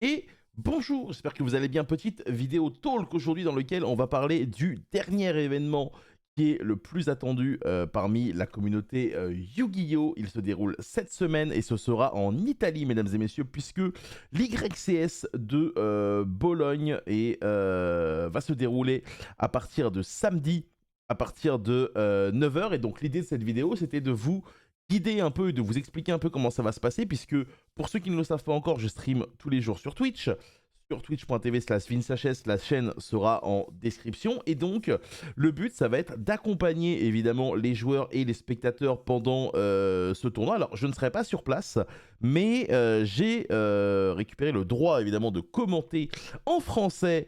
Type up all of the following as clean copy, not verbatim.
Et bonjour, j'espère que vous allez bien. Petite vidéo talk aujourd'hui dans lequel on va parler du dernier événement qui est le plus attendu parmi la communauté Yu-Gi-Oh! Il se déroule cette semaine et ce sera en Italie, mesdames et messieurs, puisque l'YCS de Bologne va se dérouler à partir de samedi, à partir de 9 h. Et donc l'idée de cette vidéo, c'était de vous guider un peu et de vous expliquer un peu comment ça va se passer, puisque pour ceux qui ne le savent pas encore, je stream tous les jours sur Twitch, sur twitch.tv/VinceHS, la chaîne sera en description. Et donc, le but, ça va être d'accompagner évidemment les joueurs et les spectateurs pendant ce tournoi. Alors, je ne serai pas sur place, mais j'ai récupéré le droit évidemment de commenter en français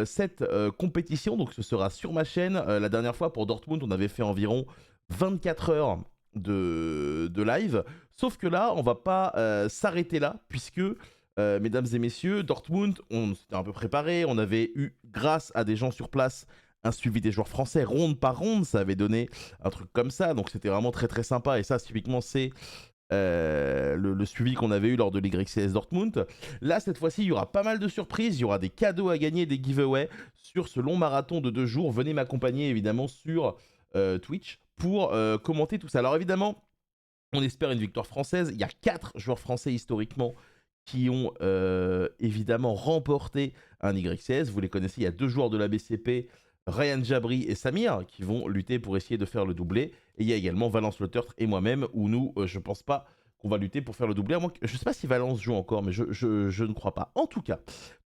cette compétition. Donc, ce sera sur ma chaîne. La dernière fois, pour Dortmund, on avait fait environ 24 heures de live. Sauf que là, on va pas s'arrêter là, puisque, mesdames et messieurs, Dortmund, on s'était un peu préparé. On avait eu, grâce à des gens sur place, un suivi des joueurs français, ronde par ronde. Ça avait donné un truc comme ça. Donc c'était vraiment très très sympa. Et ça, typiquement, c'est le suivi qu'on avait eu lors de l'YCS Dortmund. Là, cette fois-ci, il y aura pas mal de surprises. Il y aura des cadeaux à gagner, des giveaways sur ce long marathon de 2 jours. Venez m'accompagner évidemment sur Twitch pour commenter tout ça. Alors évidemment, on espère une victoire française. Il y a 4 joueurs français historiquement qui ont évidemment remporté un YCS. Vous les connaissez, il y a 2 joueurs de la BCP, Ryan Jabri et Samir, qui vont lutter pour essayer de faire le doublé. Et il y a également Valence Le Tertre et moi-même, où nous, je pense pas qu'on va lutter pour faire le doublé. Je sais pas si Valence joue encore, mais je ne crois pas. En tout cas,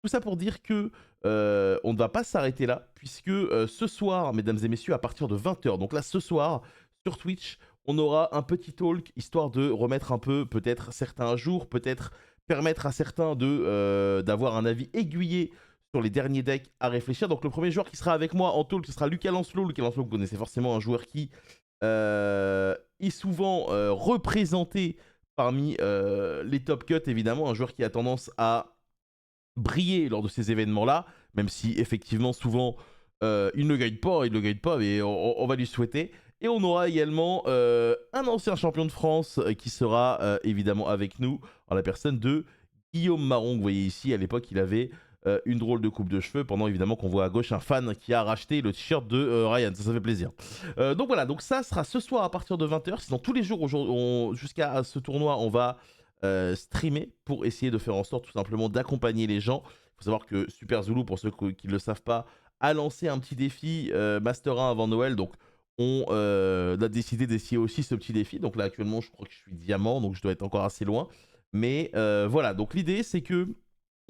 tout ça pour dire que on ne va pas s'arrêter là, puisque ce soir, mesdames et messieurs, à partir de 20 h, donc là, ce soir, sur Twitch, on aura un petit talk, histoire de remettre un peu, peut-être certains jours, peut-être permettre à certains d'avoir un avis aiguillé sur les derniers decks à réfléchir. Donc le premier joueur qui sera avec moi en talk, ce sera Lucas Lancelot. Lucas Lancelot, vous connaissez forcément, un joueur qui est souvent représenté parmi les top cuts, évidemment, un joueur qui a tendance à briller lors de ces événements-là, même si effectivement souvent il ne gagne pas, mais on va lui souhaiter. Et on aura également un ancien champion de France qui sera évidemment avec nous, en la personne de Guillaume Marron. Vous voyez ici, à l'époque, il avait une drôle de coupe de cheveux, pendant évidemment qu'on voit à gauche un fan qui a racheté le t-shirt de Ryan. Ça fait plaisir. Donc voilà, donc ça sera ce soir à partir de 20 h. Sinon, tous les jours jusqu'à ce tournoi, on va streamer pour essayer de faire en sorte tout simplement d'accompagner les gens. Il faut savoir que Super Zulu, pour ceux qui ne le savent pas, a lancé un petit défi Master 1 avant Noël. Donc on a décidé d'essayer aussi ce petit défi. Donc là actuellement je crois que je suis diamant, donc je dois être encore assez loin. Mais voilà, donc l'idée c'est que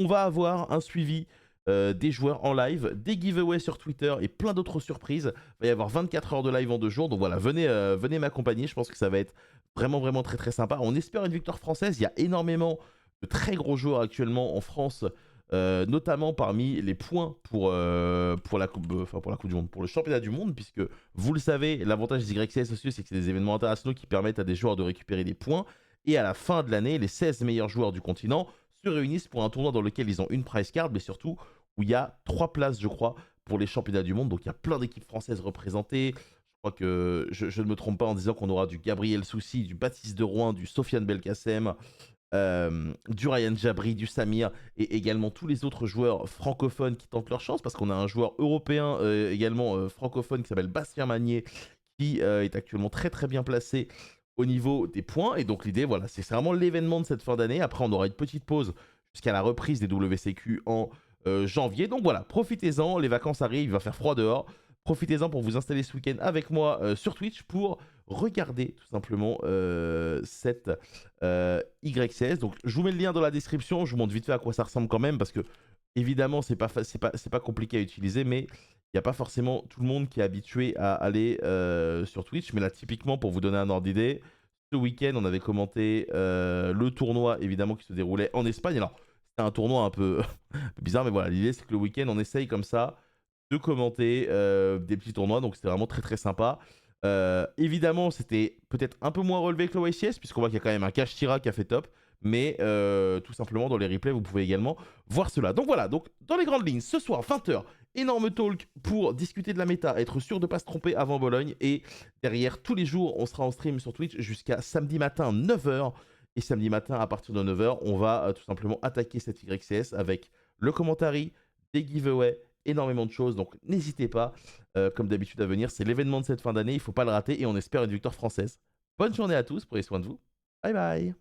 on va avoir un suivi des joueurs en live, des giveaways sur Twitter et plein d'autres surprises. Il va y avoir 24 heures de live en 2 jours. Donc voilà, venez m'accompagner. Je pense que ça va être vraiment vraiment très très sympa. On espère une victoire française. Il y a énormément de très gros joueurs actuellement en France, notamment parmi les points pour la coupe du Monde, pour le championnat du monde, puisque vous le savez, l'avantage des YCS aussi, c'est que c'est des événements internationaux qui permettent à des joueurs de récupérer des points. Et à la fin de l'année, les 16 meilleurs joueurs du continent se réunissent pour un tournoi dans lequel ils ont une prize card, mais surtout où il y a 3 places, je crois, pour les championnats du monde. Donc il y a plein d'équipes françaises représentées. Je crois que je ne me trompe pas en disant qu'on aura du Gabriel Soucy, du Baptiste de Rouen, du Sofiane Belkacem, du Ryan Jabri, du Samir, et également tous les autres joueurs francophones qui tentent leur chance, parce qu'on a un joueur européen également francophone qui s'appelle Bastien Magnier, qui est actuellement très très bien placé au niveau des points. Et donc l'idée, voilà, c'est vraiment l'événement de cette fin d'année. Après, on aura une petite pause jusqu'à la reprise des WCQ en janvier. Donc voilà, profitez-en, les vacances arrivent, il va faire froid dehors. Profitez-en pour vous installer ce week-end avec moi sur Twitch pour regarder tout simplement cette YCS. Donc je vous mets le lien dans la description, je vous montre vite fait à quoi ça ressemble quand même, parce que évidemment c'est pas compliqué à utiliser, mais il n'y a pas forcément tout le monde qui est habitué à aller sur Twitch. Mais là, typiquement, pour vous donner un ordre d'idée, ce week-end, on avait commenté le tournoi, évidemment, qui se déroulait en Espagne. Alors, c'était un tournoi un peu, un peu bizarre, mais voilà, l'idée, c'est que le week-end, on essaye comme ça de commenter des petits tournois. Donc, c'était vraiment très, très sympa. Évidemment, c'était peut-être un peu moins relevé que le YCS, puisqu'on voit qu'il y a quand même un Cash Tira qui a fait top. Mais tout simplement, dans les replays, vous pouvez également voir cela. Donc voilà, donc dans les grandes lignes, ce soir, 20 h, énorme talk pour discuter de la méta, être sûr de ne pas se tromper avant Bologne. Et derrière, tous les jours, on sera en stream sur Twitch jusqu'à samedi matin, 9 h. Et samedi matin, à partir de 9h, on va tout simplement attaquer cette YCS avec le commentary, des giveaways, énormément de choses. Donc n'hésitez pas, comme d'habitude, à venir. C'est l'événement de cette fin d'année, il ne faut pas le rater et on espère une victoire française. Bonne journée à tous, prenez soin de vous. Bye bye.